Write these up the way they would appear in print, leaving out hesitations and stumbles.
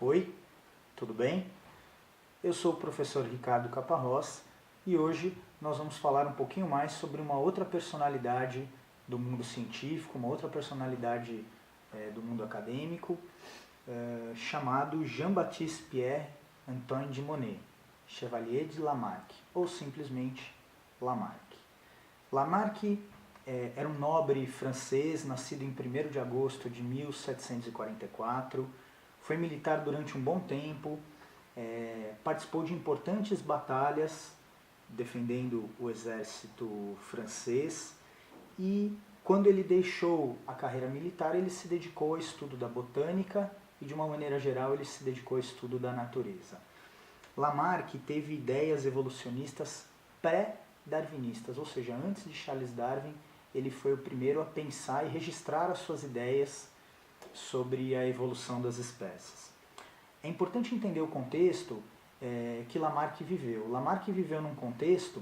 Oi, tudo bem? Eu sou o professor Ricardo Caparrós e hoje nós vamos falar um pouquinho mais sobre uma outra personalidade do mundo científico, uma outra personalidade do mundo acadêmico, chamado Jean-Baptiste Pierre Antoine de Monnet, Chevalier de Lamarck, ou simplesmente Lamarck. Lamarck era um nobre francês, nascido em 1º de agosto de 1744, foi militar durante um bom tempo, participou de importantes batalhas defendendo o exército francês e quando ele deixou a carreira militar ele se dedicou ao estudo da botânica e de uma maneira geral ele se dedicou ao estudo da natureza. Lamarck teve ideias evolucionistas pré-darwinistas, ou seja, antes de Charles Darwin ele foi o primeiro a pensar e registrar as suas ideias sobre a evolução das espécies. É importante entender o contexto que Lamarck viveu. Lamarck viveu num contexto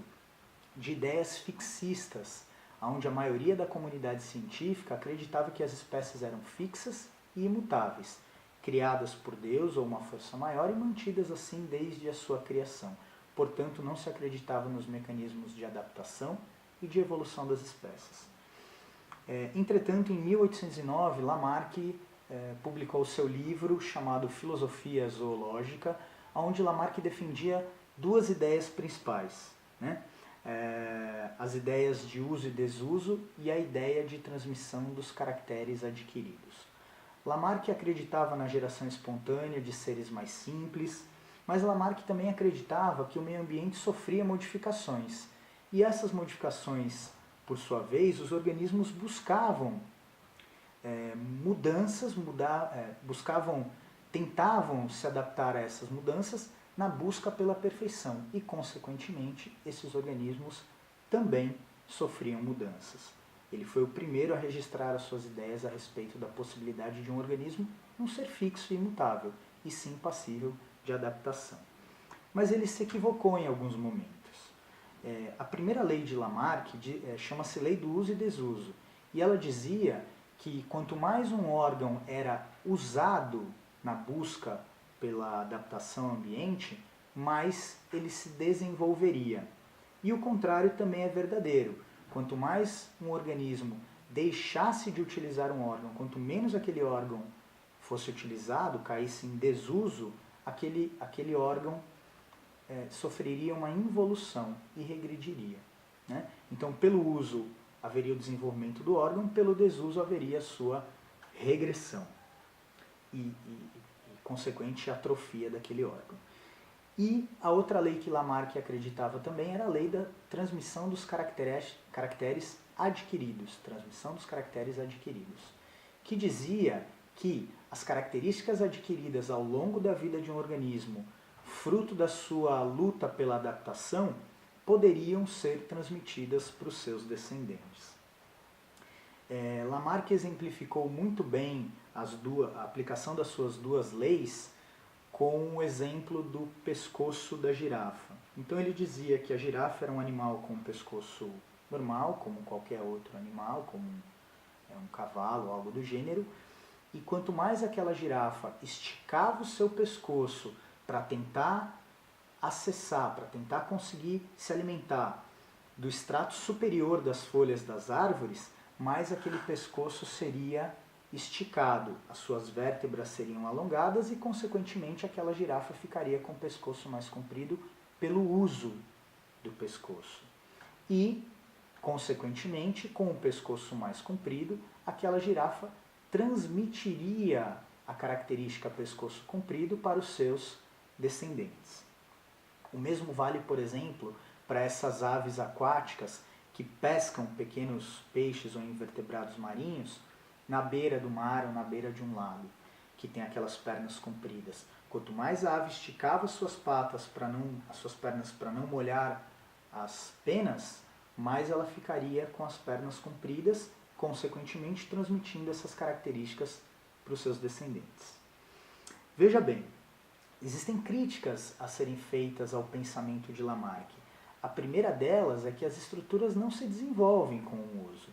de ideias fixistas, onde a maioria da comunidade científica acreditava que as espécies eram fixas e imutáveis, criadas por Deus ou uma força maior e mantidas assim desde a sua criação. Portanto, não se acreditava nos mecanismos de adaptação e de evolução das espécies. Entretanto, em 1809, Lamarck publicou seu livro chamado Filosofia Zoológica, onde Lamarck defendia duas ideias principais, né? As ideias de uso e desuso e a ideia de transmissão dos caracteres adquiridos. Lamarck acreditava na geração espontânea de seres mais simples, mas Lamarck também acreditava que o meio ambiente sofria modificações, e essas modificações, por sua vez, os organismos buscavam mudanças, tentavam se adaptar a essas mudanças na busca pela perfeição e, consequentemente, esses organismos também sofriam mudanças. Ele foi o primeiro a registrar as suas ideias a respeito da possibilidade de um organismo não ser fixo e imutável, e sim passível de adaptação. Mas ele se equivocou em alguns momentos. A primeira lei de Lamarck chama-se Lei do Uso e Desuso, e ela dizia que quanto mais um órgão era usado na busca pela adaptação ao ambiente, mais ele se desenvolveria. E o contrário também é verdadeiro. Quanto mais um organismo deixasse de utilizar um órgão, quanto menos aquele órgão fosse utilizado, caísse em desuso, aquele órgão sofreria uma involução e regrediria, né? Então, pelo uso haveria o desenvolvimento do órgão, pelo desuso haveria a sua regressão e consequente atrofia daquele órgão. E a outra lei que Lamarck acreditava também era a lei da transmissão dos caracteres adquiridos, que dizia que as características adquiridas ao longo da vida de um organismo, fruto da sua luta pela adaptação, poderiam ser transmitidas para os seus descendentes. Lamarck exemplificou muito bem a aplicação das suas duas leis com o exemplo do pescoço da girafa. Então ele dizia que a girafa era um animal com um pescoço normal, como qualquer outro animal, como um cavalo ou algo do gênero, e quanto mais aquela girafa esticava o seu pescoço para tentar acessar, para tentar conseguir se alimentar do estrato superior das folhas das árvores, mais aquele pescoço seria esticado, as suas vértebras seriam alongadas e, consequentemente, aquela girafa ficaria com o pescoço mais comprido pelo uso do pescoço. E, consequentemente, com o pescoço mais comprido, aquela girafa transmitiria a característica pescoço comprido para os seus descendentes. O mesmo vale, por exemplo, para essas aves aquáticas que pescam pequenos peixes ou invertebrados marinhos na beira do mar ou na beira de um lago, que tem aquelas pernas compridas. Quanto mais a ave esticava as suas pernas para não molhar as penas, mais ela ficaria com as pernas compridas, consequentemente transmitindo essas características para os seus descendentes. Veja bem, existem críticas a serem feitas ao pensamento de Lamarck. A primeira delas é que as estruturas não se desenvolvem com o uso.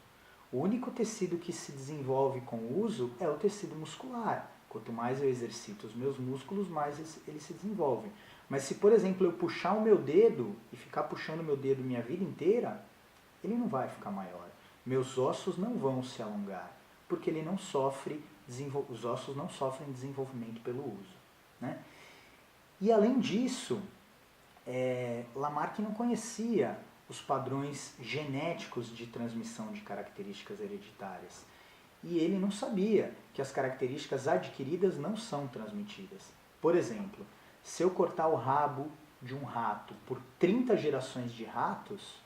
O único tecido que se desenvolve com o uso é o tecido muscular. Quanto mais eu exercito os meus músculos, mais eles se desenvolvem. Mas se, por exemplo, eu puxar o meu dedo e ficar puxando o meu dedo minha vida inteira, ele não vai ficar maior. Meus ossos não vão se alongar, porque ele não sofre, os ossos não sofrem desenvolvimento pelo uso. Né? E além disso, Lamarck não conhecia os padrões genéticos de transmissão de características hereditárias. E ele não sabia que as características adquiridas não são transmitidas. Por exemplo, se eu cortar o rabo de um rato por 30 gerações de ratos,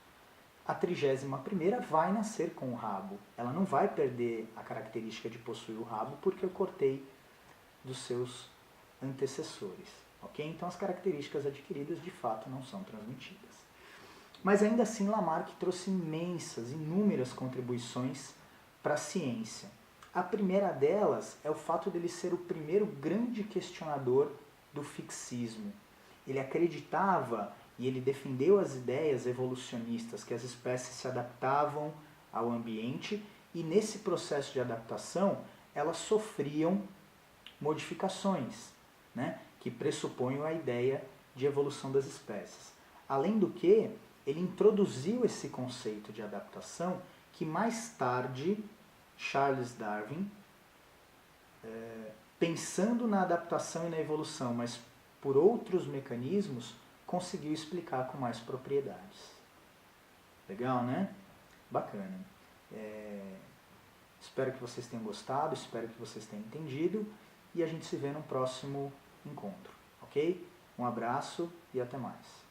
a 31ª vai nascer com o rabo. Ela não vai perder a característica de possuir o rabo porque eu cortei dos seus antecessores. Okay? Então as características adquiridas de fato não são transmitidas. Mas ainda assim Lamarck trouxe inúmeras contribuições para a ciência. A primeira delas é o fato dele ser o primeiro grande questionador do fixismo. Ele acreditava e ele defendeu as ideias evolucionistas que as espécies se adaptavam ao ambiente e nesse processo de adaptação elas sofriam modificações, né, que pressupunham a ideia de evolução das espécies. Além do que, ele introduziu esse conceito de adaptação que mais tarde Charles Darwin, pensando na adaptação e na evolução, mas por outros mecanismos, conseguiu explicar com mais propriedades. Legal, né? Bacana. Espero que vocês tenham gostado, espero que vocês tenham entendido e a gente se vê no próximo encontro, ok? Um abraço e até mais.